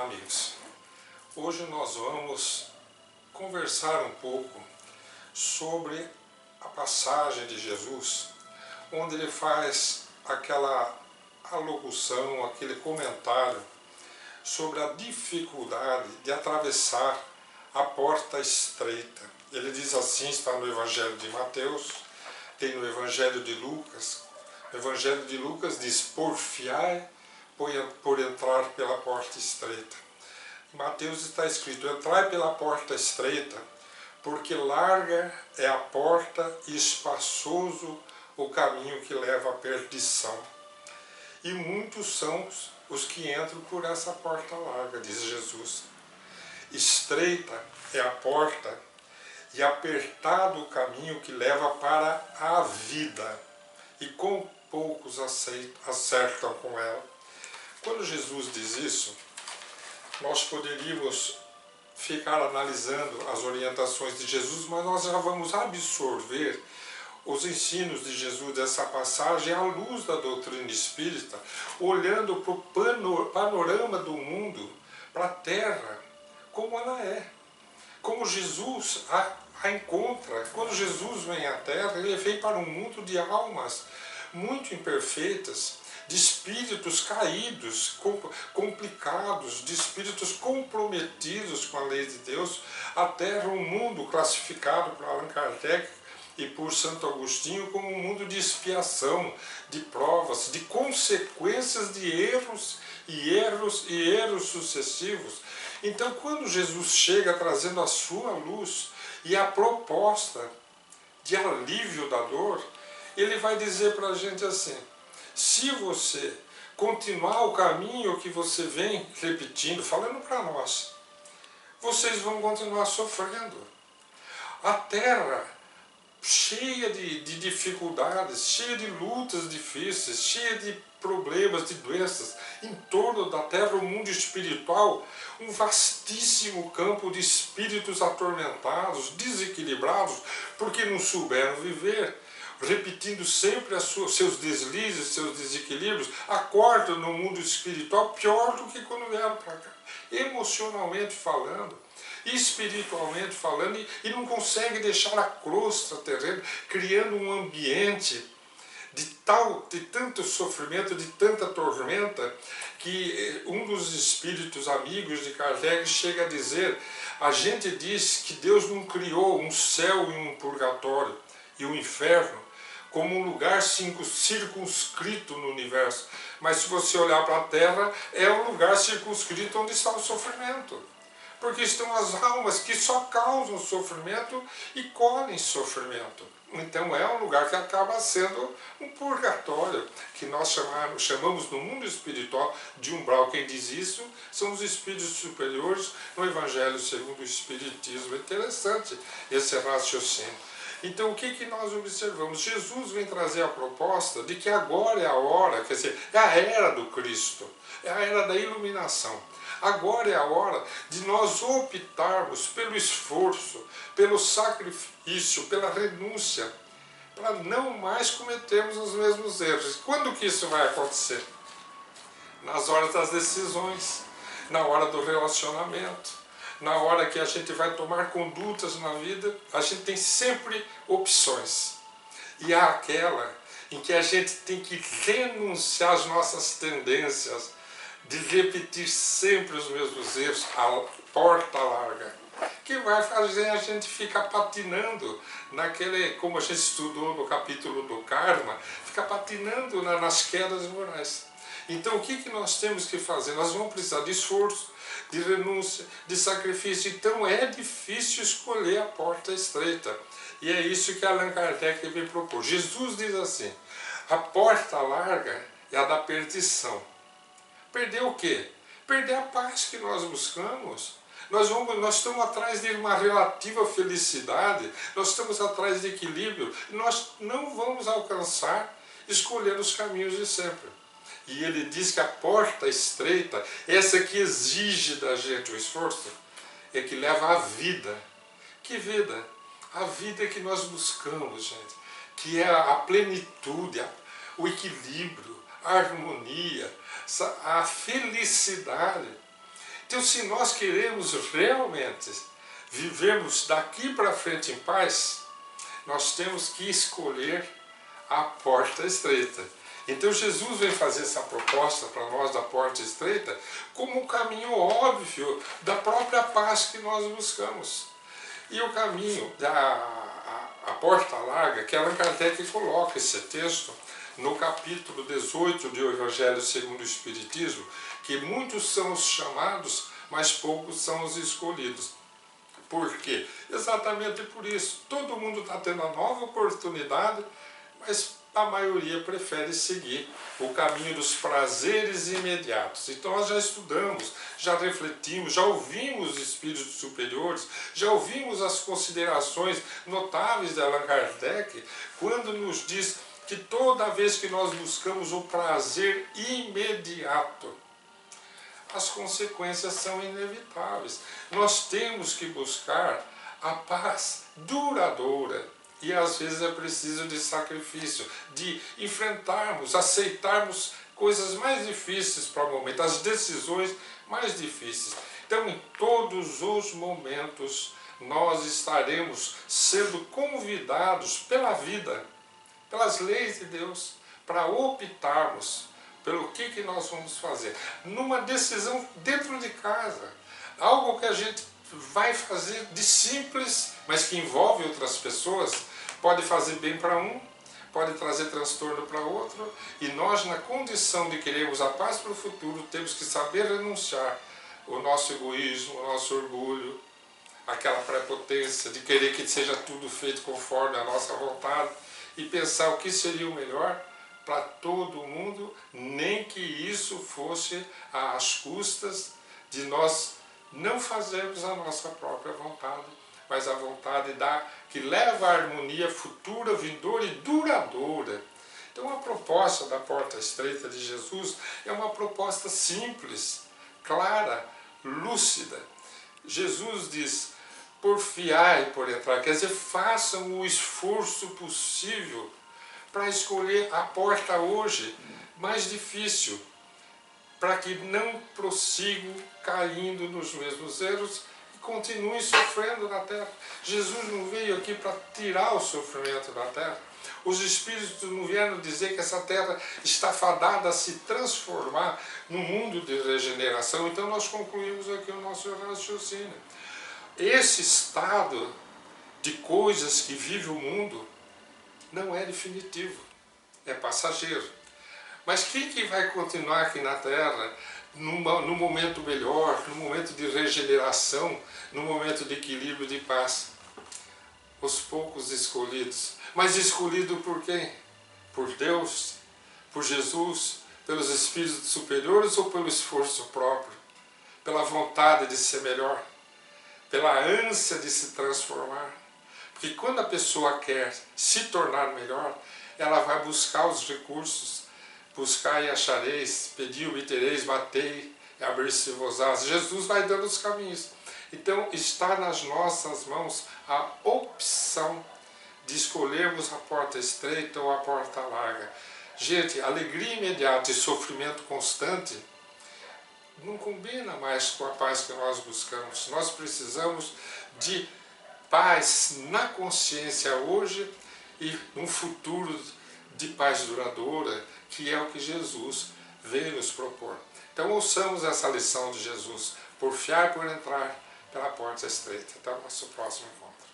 Olá, amigos. Hoje nós vamos conversar um pouco sobre a passagem de Jesus, onde ele faz aquela alocução, aquele comentário sobre a dificuldade de atravessar a porta estreita. Ele diz assim, está no Evangelho de Mateus, tem no Evangelho de Lucas. O Evangelho de Lucas diz: porfiai por entrar pela porta estreita. Em Mateus está escrito: entrai pela porta estreita, porque larga é a porta e espaçoso o caminho que leva à perdição. E muitos são os que entram por essa porta larga, diz Jesus. Estreita é a porta e apertado o caminho que leva para a vida, e com poucos acertam com ela. Quando Jesus diz isso, nós poderíamos ficar analisando as orientações de Jesus, mas nós já vamos absorver os ensinos de Jesus dessa passagem à luz da doutrina espírita, olhando para o panorama do mundo, para a Terra, como ela é. Como Jesus a encontra. Quando Jesus vem à Terra, ele vem para um mundo de almas muito imperfeitas, de espíritos caídos, complicados, de espíritos comprometidos com a lei de Deus. A Terra é um mundo classificado por Allan Kardec e por Santo Agostinho como um mundo de expiação, de provas, de consequências de erros sucessivos. Então, quando Jesus chega trazendo a sua luz e a proposta de alívio da dor, ele vai dizer para a gente assim: se você continuar o caminho que você vem repetindo, falando para nós, vocês vão continuar sofrendo. A Terra cheia de dificuldades, cheia de lutas difíceis, cheia de problemas, de doenças. Em torno da Terra, o mundo espiritual, um vastíssimo campo de espíritos atormentados, desequilibrados, porque não souberam viver, repetindo sempre seus deslizes, seus desequilíbrios. Acordam no mundo espiritual pior do que quando vieram para cá, emocionalmente falando, espiritualmente falando, e não consegue deixar a crosta terrena, criando um ambiente de tanto sofrimento, de tanta tormenta, que um dos espíritos amigos de Kardec chega a dizer: a gente diz que Deus não criou um céu e um purgatório e um inferno como um lugar circunscrito no universo, mas se você olhar para a Terra, é um lugar circunscrito onde está o sofrimento, porque estão as almas que só causam sofrimento e colhem sofrimento. Então é um lugar que acaba sendo um purgatório, que nós chamamos no mundo espiritual de umbral. Quem diz isso são os espíritos superiores no Evangelho segundo o Espiritismo. É interessante esse raciocínio. Então o que nós observamos? Jesus vem trazer a proposta de que agora é a hora, quer dizer, é a era do Cristo, é a era da iluminação. Agora é a hora de nós optarmos pelo esforço, pelo sacrifício, pela renúncia, para não mais cometermos os mesmos erros. Quando que isso vai acontecer? Nas horas das decisões, na hora do relacionamento, na hora que a gente vai tomar condutas na vida. A gente tem sempre opções. E há aquela em que a gente tem que renunciar às nossas tendências de repetir sempre os mesmos erros, a porta larga, que vai fazer a gente ficar patinando naquele, como a gente estudou no capítulo do karma, ficar patinando nas quedas morais. Então o que nós temos que fazer? Nós vamos precisar de esforço, de renúncia, de sacrifício. Então é difícil escolher a porta estreita. E é isso que Allan Kardec vem propor. Jesus diz assim: a porta larga é a da perdição. Perder o quê? Perder a paz que nós buscamos. Nós estamos atrás de uma relativa felicidade, nós estamos atrás de equilíbrio, e nós não vamos alcançar escolhendo os caminhos de sempre. E ele diz que a porta estreita, essa que exige da gente o esforço, é que leva à vida. Que vida? A vida que nós buscamos, gente, que é a plenitude, o equilíbrio, a harmonia, a felicidade. Então, se nós queremos realmente vivermos daqui para frente em paz, nós temos que escolher a porta estreita. Então Jesus vem fazer essa proposta para nós da porta estreita como um caminho óbvio da própria paz que nós buscamos. E o caminho a porta larga, que Allan Kardec coloca esse texto no capítulo 18 do Evangelho segundo o Espiritismo, que muitos são os chamados, mas poucos são os escolhidos. Por quê? Exatamente por isso. Todo mundo está tendo a nova oportunidade, mas a maioria prefere seguir o caminho dos prazeres imediatos. Então nós já estudamos, já refletimos, já ouvimos os espíritos superiores, já ouvimos as considerações notáveis de Allan Kardec, quando nos diz que toda vez que nós buscamos o prazer imediato, as consequências são inevitáveis. Nós temos que buscar a paz duradoura. E às vezes é preciso de sacrifício, de enfrentarmos, aceitarmos coisas mais difíceis para o momento, as decisões mais difíceis. Então, em todos os momentos, nós estaremos sendo convidados pela vida, pelas leis de Deus, para optarmos pelo que nós vamos fazer. Numa decisão dentro de casa, algo que a gente vai fazer de simples, mas que envolve outras pessoas, pode fazer bem para um, pode trazer transtorno para outro, e nós, na condição de querermos a paz para o futuro, temos que saber renunciar o nosso egoísmo, o nosso orgulho, aquela prepotência de querer que seja tudo feito conforme a nossa vontade, e pensar o que seria o melhor para todo mundo, nem que isso fosse às custas de nós não fazermos a nossa própria vontade, mas a vontade que leva à harmonia futura, vindoura e duradoura. Então a proposta da porta estreita de Jesus é uma proposta simples, clara, lúcida. Jesus diz, porfiai por entrar, quer dizer, façam o esforço possível para escolher a porta hoje mais difícil, para que não prossigam caindo nos mesmos erros e continuem sofrendo na terra. Jesus não veio aqui para tirar o sofrimento da terra. Os Espíritos não vieram dizer que essa terra está fadada a se transformar num mundo de regeneração. Então nós concluímos aqui o nosso raciocínio. Esse estado de coisas que vive o mundo não é definitivo, é passageiro. Mas quem que vai continuar aqui na Terra num momento melhor, num momento de regeneração, num momento de equilíbrio, de paz? Os poucos escolhidos. Mas escolhido por quem? Por Deus, por Jesus, pelos Espíritos superiores ou pelo esforço próprio? Pela vontade de ser melhor? Pela ânsia de se transformar? Porque quando a pessoa quer se tornar melhor, ela vai buscar os recursos. Buscar e achareis, pedi, obtereis, batei, e abrir-se-vos-ás. Jesus vai dando os caminhos. Então está nas nossas mãos a opção de escolhermos a porta estreita ou a porta larga. Gente, alegria imediata e sofrimento constante não combina mais com a paz que nós buscamos. Nós precisamos de paz na consciência hoje e um futuro de paz duradoura, que é o que Jesus veio nos propor. Então ouçamos essa lição de Jesus, porfiar por entrar pela porta estreita. Até o nosso próximo encontro.